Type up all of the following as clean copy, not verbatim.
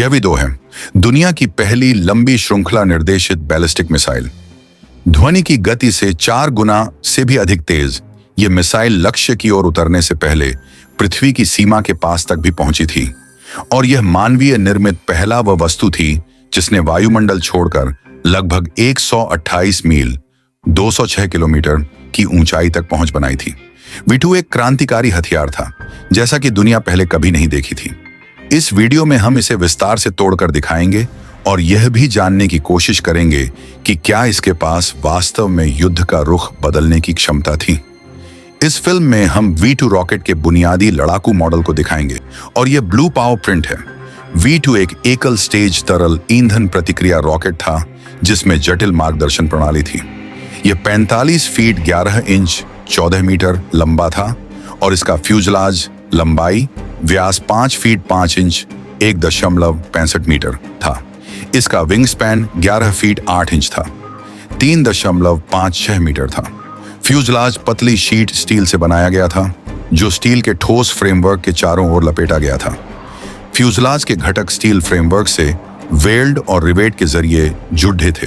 यह भी दो है। दुनिया की पहली लंबी श्रृंखला निर्देशित बैलिस्टिक मिसाइल। ध्वनि की गति से 4 गुना से भी अधिक तेज ये मिसाइल लक्ष्य की ओर उतरने से पहले पृथ्वी की सीमा के पास तक भी पहुंची थी और यह मानवीय निर्मित पहला वह वस्तु थी जिसने वायुमंडल छोड़कर लगभग 128 मील 206 किलोमीटर की ऊंचाई तक पहुंच बनाई थी। V2 एक क्रांतिकारी हथियार था जैसा कि दुनिया पहले कभी नहीं देखी थी। इस वीडियो में हम इसे विस्तार से तोड़कर दिखाएंगे और यह भी जानने की कोशिश करेंगे कि क्या इसके पास वास्तव में युद्ध का रुख बदलने की क्षमता थी। इस फिल्म में हम V2 रॉकेट के बुनियादी लड़ाकू मॉडल को दिखाएंगे और यह ब्लू पावर प्रिंट है। V2 एक एकल स्टेज तरल ईंधन प्रतिक्रिया रॉकेट था जिसमें जटिल मार्गदर्शन प्रणाली थी। यह 45 फीट 11 इंच 14 मीटर लंबा था और इसका फ्यूजलाज लंबाई व्यास 5 फीट 5 इंच 1.65 मीटर था। इसका विंग स्पैन 11 फीट 8 इंच था, 3.56 मीटर था। फ्यूजलाज पतली शीट स्टील से बनाया गया था जो स्टील के ठोस फ्रेमवर्क के चारों ओर लपेटा गया था। फ्यूजलाज के घटक स्टील फ्रेमवर्क से वेल्ड और रिवेट के जरिए जुड़े थे।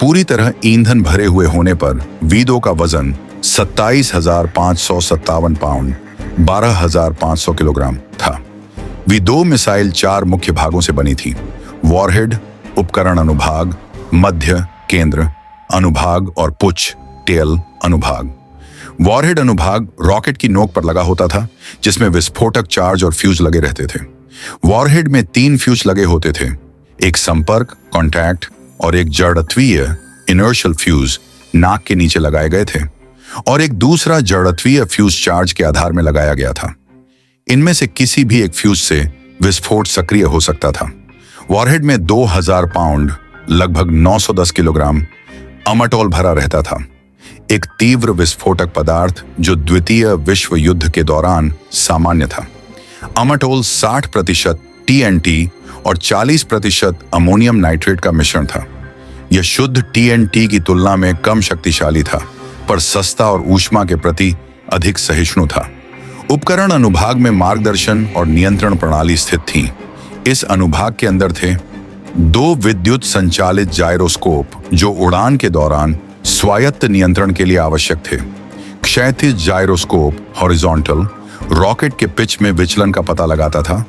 पूरी तरह ईंधन भरे हुए होने पर V2 का वजन 27,557 पाउंड 12,500 किलोग्राम था। V2 मिसाइल 4 मुख्य भागों से बनी थी: वॉरहेड, उपकरण अनुभाग, मध्य केंद्र अनुभाग और पुच्छ टेल अनुभाग। वॉरहेड अनुभाग रॉकेट की नोक पर लगा होता था जिसमें विस्फोटक चार्ज और फ्यूज लगे रहते थे। वॉरहेड में 3 फ्यूज लगे होते थे, एक संपर्क कॉन्टैक्ट और एक जड़त्वीय इनर्शियल फ्यूज नाक के नीचे लगाए गए थे और एक दूसरा जड़त्वीय फ्यूज चार्ज के आधार में लगाया गया था। इनमें से किसी भी एक फ्यूज से विस्फोट सक्रिय हो सकता था। वॉरहेड में 2000 पाउंड लगभग 910 किलोग्राम अमाटोल भरा रहता था, एक तीव्र विस्फोटक पदार्थ जो द्वितीय विश्व युद्ध के दौरान सामान्य था। अमाटोल 60% TNT और 40% अमोनियम नाइट्रेट का मिश्रण था। यह शुद्ध TNT की तुलना में कम शक्तिशाली था पर सस्ता और ऊष्मा के प्रति अधिक सहिष्णु था। उपकरण अनुभाग में मार्गदर्शन और नियंत्रण प्रणाली स्थित थी। इस अनुभाग के अंदर थे 2 विद्युत संचालित जायरोस्कोप जो उड़ान के दौरान स्वायत्त नियंत्रण के लिए आवश्यक थे। क्षैतिज जायरोस्कोप हॉरिजॉन्टल रॉकेट के पिच में विचलन का पता लगाता था,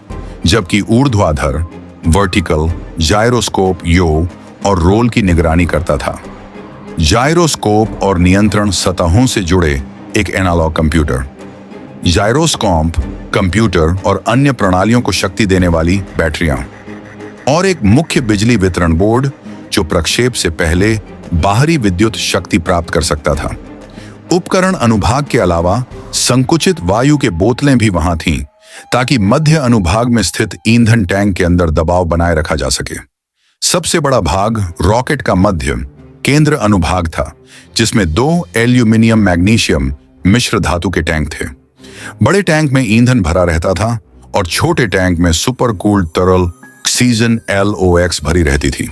जबकि ऊर्ध्वाधर वर्टिकल जायरोस्कोप यो और रोल की निगरानी करता था। जायरोस्कोप और नियंत्रण सतहों से जुड़े एक एनालॉग कंप्यूटर, जायरोस्कोप कंप्यूटर और अन्य प्रणालियों को शक्ति देने वाली बैटरियां और एक मुख्य बिजली वितरण बोर्ड जो प्रक्षेप से पहले बाहरी विद्युत शक्ति प्राप्त कर सकता था। उपकरण अनुभाग के अलावा संकुचित वायु के बोतलें भी वहां थीं ताकि मध्य अनुभाग में स्थित ईंधन टैंक के अंदर दबाव बनाए रखा जा सके। सबसे बड़ा भाग रॉकेट का मध्य केंद्र अनुभाग था जिसमें 2 एल्यूमिनियम मैग्नीशियम मिश्र धातु के टैंक थे। बड़े टैंक में ईंधन भरा रहता था और छोटे टैंक में सुपर कूल्ड तरल ऑक्सीजन LOX भरी रहती थी।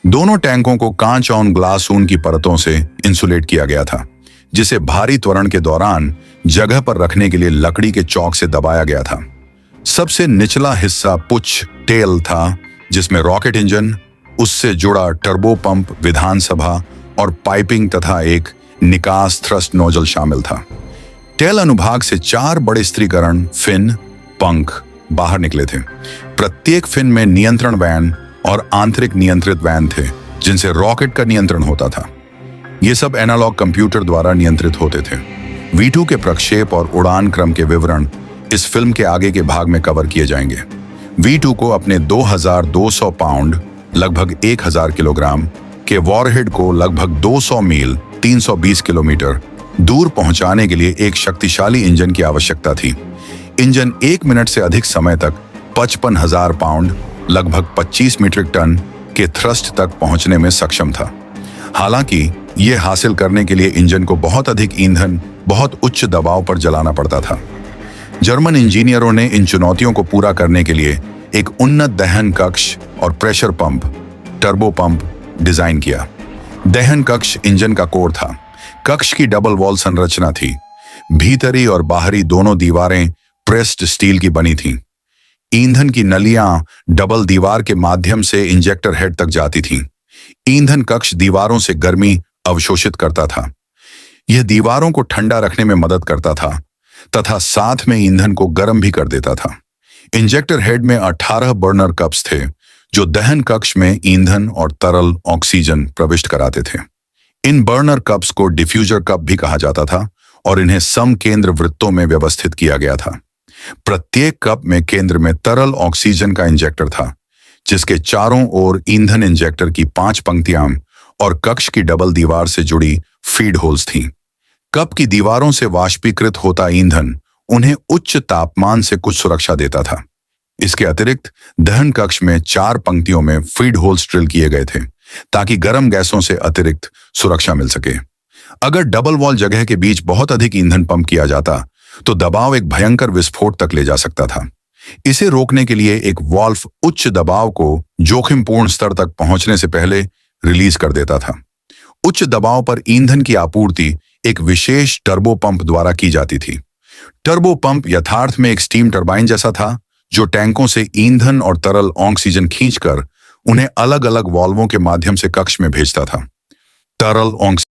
दोनों टैंकों को कांच ऑन ग्लास ऊन की परतों से इंसुलेट किया गया था जिसे भारी त्वरण के दौरान जगह पर रखने के लिए लकड़ी के चौक से दबाया गया था। सबसे निचला हिस्सा पुच्छ टेल था जिसमें रॉकेट इंजन, उससे जुड़ा टर्बो पंप, विधानसभा और पाइपिंग तथा एक निकास थ्रस्ट नोजल शामिल था। टेल अनुभाग से 4 बड़े स्त्रीकरण फिन पंख बाहर निकले थे। प्रत्येक फिन में नियंत्रण वैन और आंतरिक नियंत्रित वैन थे जिनसे रॉकेट का नियंत्रण होता था। ये सब एनालॉग कंप्यूटर द्वारा नियंत्रित होते थे। V2 के प्रक्षेप और उड़ान क्रम के विवरण इस फिल्म के आगे के भाग में कवर किए जाएंगे। V2 को अपने 2200 पाउंड लगभग 1000 किलोग्राम के वॉरहेड को लगभग 200 मील 320 किलोमीटर दूर पहुंचाने के लिए एक शक्तिशाली इंजन की आवश्यकता थी। इंजन 1 मिनट से अधिक समय तक 55,000 पाउंड लगभग 25 मीट्रिक टन के थ्रस्ट तक पहुंचने में सक्षम था। हालांकि यह हासिल करने के लिए इंजन को बहुत अधिक ईंधन बहुत उच्च दबाव पर जलाना पड़ता था। जर्मन इंजीनियरों ने इन चुनौतियों को पूरा करने के लिए एक उन्नत दहन कक्ष और pressure pump turbo pump design किया। दहन कक्ष इंजन का कोर था। कक्ष की डबल वॉल संरचना थी। भीतरी और बाहरी दोनों दीवारें प्रेस्ड स्टील की बनी थीं। ईंधन की नलियां डबल दीवार के माध्यम से इंजेक्टर हेड तक जाती थीं। ईंधन कक्ष दीवारों से गर्मी अवशोषित करता था। यह दीवारों को ठंडा रखने में मदद करता था तथा साथ में ईंधन को गर्म भी कर देता था। इंजेक्टर हेड में 18 बर्नर कप्स थे जो दहन कक्ष में ईंधन और तरल ऑक्सीजन प्रविष्ट कराते थे। इन बर्नर कप्स को डिफ्यूजर कप भी कहा जाता था और इन्हें समकेंद्र वृत्तों में व्यवस्थित किया गया था। प्रत्येक कप में केंद्र में तरल ऑक्सीजन का इंजेक्टर था, जिसके चारों ओर ईंधन इंजेक्टर की 5 पंक्तियां और कक्ष की डबल दीवार से जुड़ी फीड होल्स थीं। कप की दीवारों से वाष्पीकृत होता ईंधन उन्हें उच्च तापमान से कुछ सुरक्षा देता था। इसके अतिरिक्त दहन कक्ष में 4 पंक्तियों में फीड होल्स ड्रिल किए गए थे ताकि गर्म गैसों से अतिरिक्त सुरक्षा मिल सके। अगर डबल वॉल जगह के बीच बहुत अधिक ईंधन पंप किया जाता तो दबाव एक भयंकर विस्फोट तक ले जा सकता था। इसे रोकने के लिए एक वाल्व उच्च दबाव को जोखिमपूर्ण स्तर तक पहुंचने से पहले रिलीज कर देता था। उच्च दबाव पर ईंधन की आपूर्ति एक विशेष टर्बो पंप द्वारा की जाती थी। टर्बो पंप यथार्थ में एक स्टीम टरबाइन जैसा था जो टैंकों से ईंधन और तरल ऑक्सीजन खींचकर उन्हें अलग अलग वाल्वों के माध्यम से कक्ष में भेजता था। तरल ऑक्सीजन